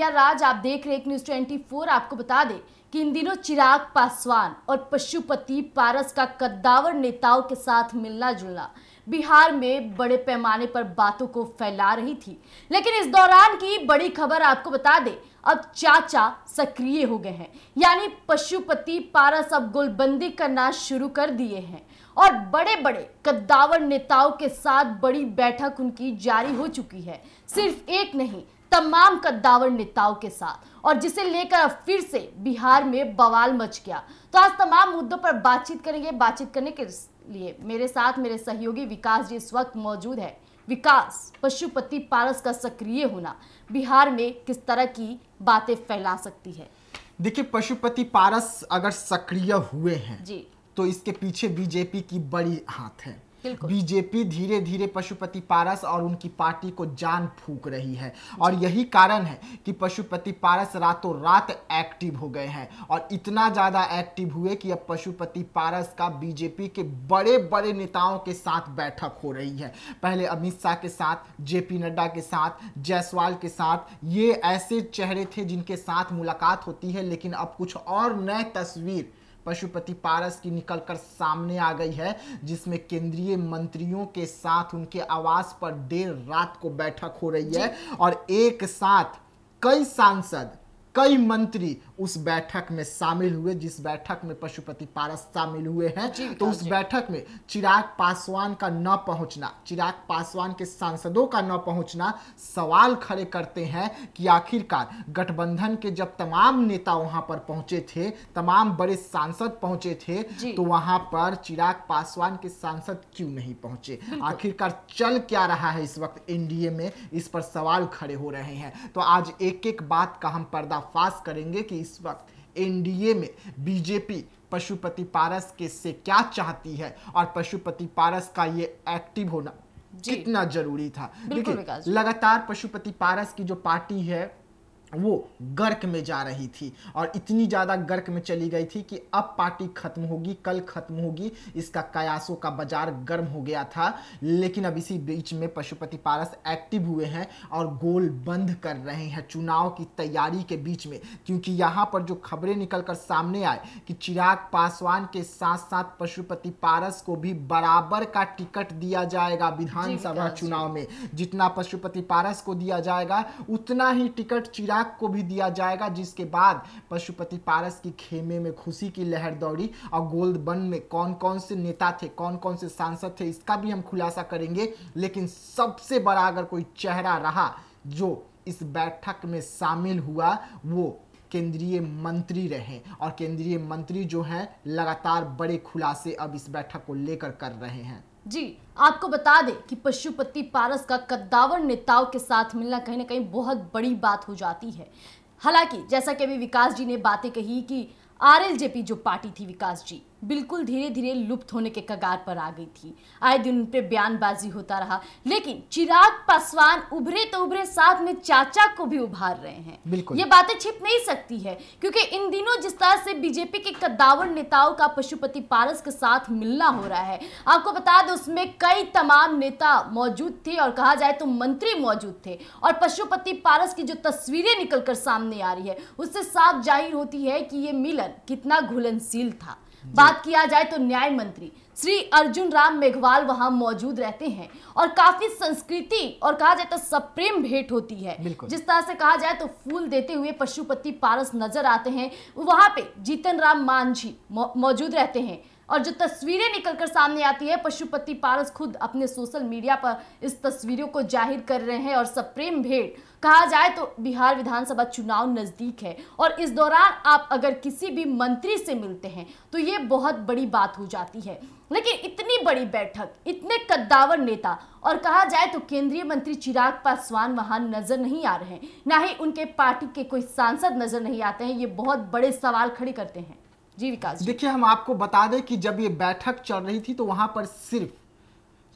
India राज, आप देख रहे हैं न्यूज़ 24। आपको बता दें कि इन दिनों चिराग पासवान और पशुपति पारस का कद्दावर नेताओं के साथ मिलना जुलना बिहार में बड़े पैमाने पर बातों को फैला रही थी। लेकिन इस दौरान की बड़ी खबर आपको बता दें, अब चाचा सक्रिय हो गए हैं, यानी पशुपति पारस अब गोलबंदी करना शुरू कर दिए हैं और बड़े बड़े कद्दावर नेताओं के साथ बड़ी बैठक उनकी जारी हो चुकी है। सिर्फ एक नहीं, तमाम कद्दावर नेताओं के साथ, और जिसे लेकर अब फिर से बिहार में बवाल मच गया। तो आज तमाम मुद्दों पर बातचीत करेंगे। बातचीत करने के लिए मेरे साथ मेरे सहयोगी विकास जी इस वक्त मौजूद है। विकास, पशुपति पारस का सक्रिय होना बिहार में किस तरह की बातें फैला सकती है? देखिए, पशुपति पारस अगर सक्रिय हुए हैं जी, तो इसके पीछे बीजेपी की बड़ी हाथ है। बिल्कुल। बीजेपी धीरे धीरे पशुपति पारस और उनकी पार्टी को जान फूंक रही है और यही कारण है कि पशुपति पारस रातों रात एक्टिव हो गए हैं और इतना ज़्यादा एक्टिव हुए कि अब पशुपति पारस का बीजेपी के बड़े बड़े नेताओं के साथ बैठक हो रही है। पहले अमित शाह के साथ, जेपी नड्डा के साथ, जायसवाल के साथ, ये ऐसे चेहरे थे जिनके साथ मुलाकात होती है। लेकिन अब कुछ और नए तस्वीर पशुपति पारस की निकलकर सामने आ गई है, जिसमें केंद्रीय मंत्रियों के साथ उनके आवास पर देर रात को बैठक हो रही है और एक साथ कई सांसद, कई मंत्री उस बैठक में शामिल हुए। जिस बैठक में पशुपति पारस शामिल हुए हैं, तो उस बैठक में चिराग पासवान का न पहुंचना, चिराग पासवान के सांसदों का न पहुंचना सवाल खड़े करते हैं कि आखिरकार गठबंधन के जब तमाम नेता वहां पर पहुंचे थे, तमाम बड़े सांसद पहुंचे थे, तो वहां पर चिराग पासवान के सांसद क्यों नहीं पहुंचे? आखिरकार चल क्या रहा है इस वक्त एनडीए में? इस पर सवाल खड़े हो रहे हैं। तो आज एक एक बात का हम पर्दाफाश करेंगे कि इस वक्त एनडीए में बीजेपी पशुपति पारस के से क्या चाहती है और पशुपति पारस का ये एक्टिव होना कितना जरूरी था। देखिए, लगातार पशुपति पारस की जो पार्टी है वो गर्क में जा रही थी और इतनी ज़्यादा गर्क में चली गई थी कि अब पार्टी खत्म होगी, कल खत्म होगी, इसका कयासों का बाजार गर्म हो गया था। लेकिन अब इसी बीच में पशुपति पारस एक्टिव हुए हैं और गोल बंद कर रहे हैं चुनाव की तैयारी के बीच में, क्योंकि यहाँ पर जो खबरें निकलकर सामने आए कि चिराग पासवान के साथ साथ पशुपति पारस को भी बराबर का टिकट दिया जाएगा विधानसभा चुनाव में। जितना पशुपति पारस को दिया जाएगा उतना ही टिकट चिराग को भी दिया जाएगा, जिसके बाद पशुपति पारस की खेमे में खुशी की लहर दौड़ी और गोलबंद में कौन कौन से नेता थे, कौन कौन से सांसद थे, इसका भी हम खुलासा करेंगे। लेकिन सबसे बड़ा अगर कोई चेहरा रहा जो इस बैठक में शामिल हुआ, वो केंद्रीय मंत्री रहे और केंद्रीय मंत्री जो हैं लगातार बड़े खुलासे अब इस बैठक को लेकर कर रहे हैं। जी, आपको बता दें कि पशुपति पारस का कद्दावर नेताओं के साथ मिलना कहीं ना कहीं बहुत बड़ी बात हो जाती है। हालांकि जैसा कि अभी विकास जी ने बातें कही कि आरएलजेपी जो पार्टी थी, विकास जी, बिल्कुल धीरे धीरे लुप्त होने के कगार पर आ गई थी। आए दिन उन पे बयानबाजी होता रहा, लेकिन चिराग पासवान उभरे तो उभरे, साथ में चाचा को भी उभार रहे हैं। ये बातें छिप नहीं सकती है, क्योंकि इन दिनों जिस तरह से बीजेपी के कद्दावर नेताओं का पशुपति पारस के साथ मिलना हो रहा है, आपको बता दें उसमें कई तमाम नेता मौजूद थे और कहा जाए तो मंत्री मौजूद थे। और पशुपति पारस की जो तस्वीरें निकलकर सामने आ रही है, उससे साफ जाहिर होती है कि ये मिलन कितना घुलनशील था। बात किया जाए तो न्याय मंत्री श्री अर्जुन राम मेघवाल वहां मौजूद रहते हैं और काफी संस्कृति और कहा जाए तो सप्रेम भेंट होती है। जिस तरह से कहा जाए तो फूल देते हुए पशुपति पारस नजर आते हैं। वहां पे जीतन राम मांझी मौजूद रहते हैं और जो तस्वीरें निकलकर सामने आती है, पशुपति पारस खुद अपने सोशल मीडिया पर इस तस्वीरों को जाहिर कर रहे हैं और सप्रेम भेंट, कहा जाए तो बिहार विधानसभा चुनाव नजदीक है और इस दौरान आप अगर किसी भी मंत्री से मिलते हैं तो ये बहुत बड़ी बात हो जाती है। लेकिन इतनी बड़ी बैठक, इतने कद्दावर नेता और कहा जाए तो केंद्रीय मंत्री चिराग पासवान वहां नजर नहीं आ रहे हैं, ना ही उनके पार्टी के कोई सांसद नजर नहीं आते हैं। ये बहुत बड़े सवाल खड़े करते हैं। जी विकास, देखिए, हम आपको बता दें कि जब ये बैठक चल रही थी तो वहां पर सिर्फ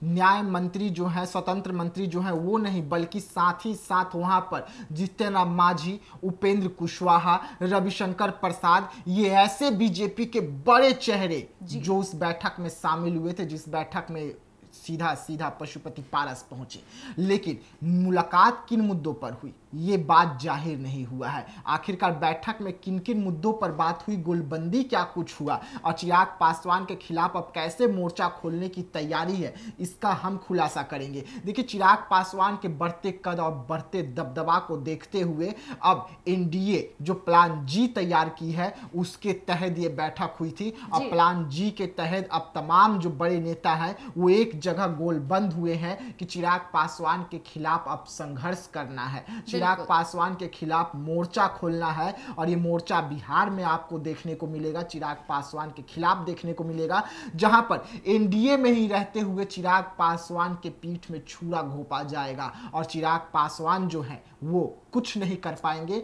न्याय मंत्री जो है, स्वतंत्र मंत्री जो है वो नहीं, बल्कि साथ ही साथ वहां पर जीतन राम मांझी, उपेंद्र कुशवाहा, रविशंकर प्रसाद, ये ऐसे बीजेपी के बड़े चेहरे जो उस बैठक में शामिल हुए थे, जिस बैठक में सीधा सीधा पशुपति पारस पहुंचे। लेकिन मुलाकात किन मुद्दों पर हुई? ये बात जाहिर नहीं हुआ है। आखिरकार बैठक में किन किन मुद्दों पर बात हुई, गोलबंदी क्या कुछ हुआ और चिराग पासवान के खिलाफ अब कैसे मोर्चा खोलने की तैयारी है, इसका हम खुलासा करेंगे। देखिए, चिराग पासवान के बढ़ते कद और बढ़ते दबदबा को देखते हुए अब एनडीए जो प्लान जी तैयार की है उसके तहत ये बैठक हुई थी और प्लान जी के तहत अब तमाम जो बड़े नेता हैं वो एक जगह गोलबंद हुए हैं कि चिराग पासवान के खिलाफ अब संघर्ष करना है, चिराग पासवान के खिलाफ मोर्चा खोलना है। और ये मोर्चा बिहार में आपको देखने को मिलेगा, चिराग पासवान के खिलाफ देखने को मिलेगा, जहां पर एनडीए में ही रहते हुए चिराग पासवान के पीठ में छुरा घोंपा जाएगा और चिराग पासवान जो है वो कुछ नहीं कर पाएंगे।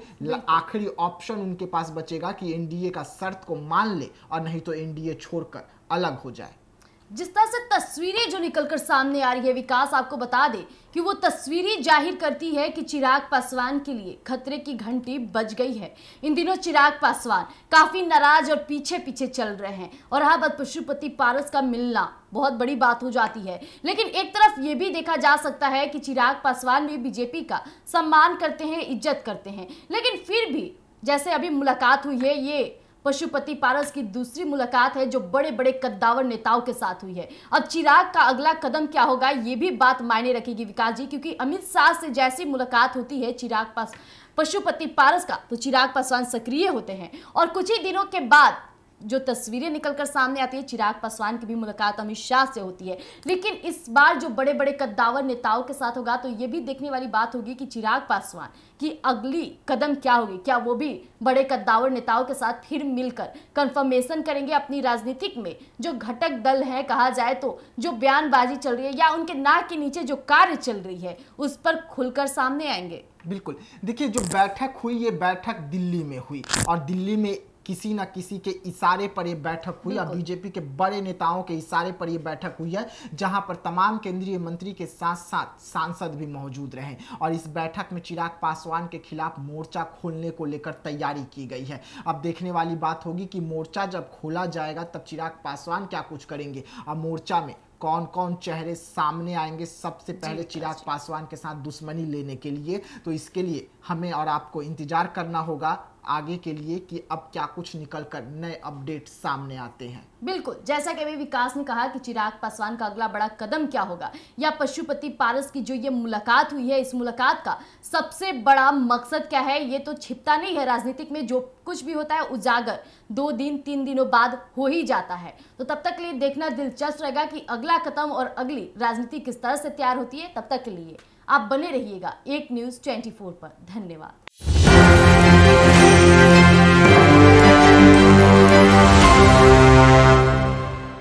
आखिरी ऑप्शन उनके पास बचेगा कि एनडीए का शर्त को मान ले और नहीं तो एनडीए छोड़कर अलग हो जाए। जिस तरह से तस्वीरें जो निकलकर सामने आ रही है, विकास आपको बता दे कि वो तस्वीरें जाहिर करती है कि चिराग पासवान के लिए खतरे की घंटी बज गई है। इन दिनों चिराग पासवान काफी नाराज और पीछे पीछे चल रहे हैं और अब पशुपति पारस का मिलना बहुत बड़ी बात हो जाती है। लेकिन एक तरफ ये भी देखा जा सकता है कि चिराग पासवान भी बीजेपी का सम्मान करते हैं, इज्जत करते हैं, लेकिन फिर भी जैसे अभी मुलाकात हुई है, ये पशुपति पारस की दूसरी मुलाकात है जो बड़े बड़े कद्दावर नेताओं के साथ हुई है। अब चिराग का अगला कदम क्या होगा ये भी बात मायने रखेगी विकास जी, क्योंकि अमित शाह से जैसी मुलाकात होती है पशुपति पारस का, तो चिराग पासवान सक्रिय होते हैं और कुछ ही दिनों के बाद जो तस्वीरें निकलकर सामने आती है, चिराग पासवान की भी मुलाकात अमित शाह से होती है। लेकिन इस बार जो बड़े बड़े कद्दावर नेताओं के साथ होगा तो ये भी देखने वाली बात होगी कि चिराग पासवान की अगली कदम क्या होगी। क्या वो भी बड़े कद्दावर नेताओं के साथ फिर मिलकर कंफर्मेशन करेंगे अपनी राजनीतिक में जो घटक दल है, कहा जाए तो जो बयानबाजी चल रही है या उनके नाक के नीचे जो कार्य चल रही है उस पर खुलकर सामने आएंगे? बिल्कुल, देखिए, जो बैठक हुई ये बैठक दिल्ली में हुई और दिल्ली में किसी ना किसी के इशारे पर ये बैठक हुई और बीजेपी के बड़े नेताओं के इशारे पर ये बैठक हुई है, जहां पर तमाम केंद्रीय मंत्री के साथ साथ सांसद भी मौजूद रहे और इस बैठक में चिराग पासवान के खिलाफ मोर्चा खोलने को लेकर तैयारी की गई है। अब देखने वाली बात होगी कि मोर्चा जब खोला जाएगा तब चिराग पासवान क्या कुछ करेंगे और मोर्चा में कौन कौन चेहरे सामने आएंगे सबसे पहले चिराग पासवान के साथ दुश्मनी लेने के लिए। तो इसके लिए हमें और आपको इंतजार करना होगा आगे के लिए कि अब क्या कुछ निकलकर नए अपडेट सामने आते हैं। बिल्कुल, जैसा कि अभी विकास ने कहा कि चिराग पासवान का अगला बड़ा कदम क्या होगा या पशुपति पारस की जो ये मुलाकात हुई है, इस मुलाकात का सबसे बड़ा मकसद क्या है, ये तो छिपता नहीं है। राजनीतिक में जो कुछ भी होता है उजागर 2 दिन 3 दिनों बाद हो ही जाता है। तो तब तक के लिए देखना दिलचस्प रहेगा कि अगला कदम और अगली राजनीति किस तरह से तैयार होती है। तब तक के लिए आप बने रहिएगा एक न्यूज़ 24 पर। धन्यवाद।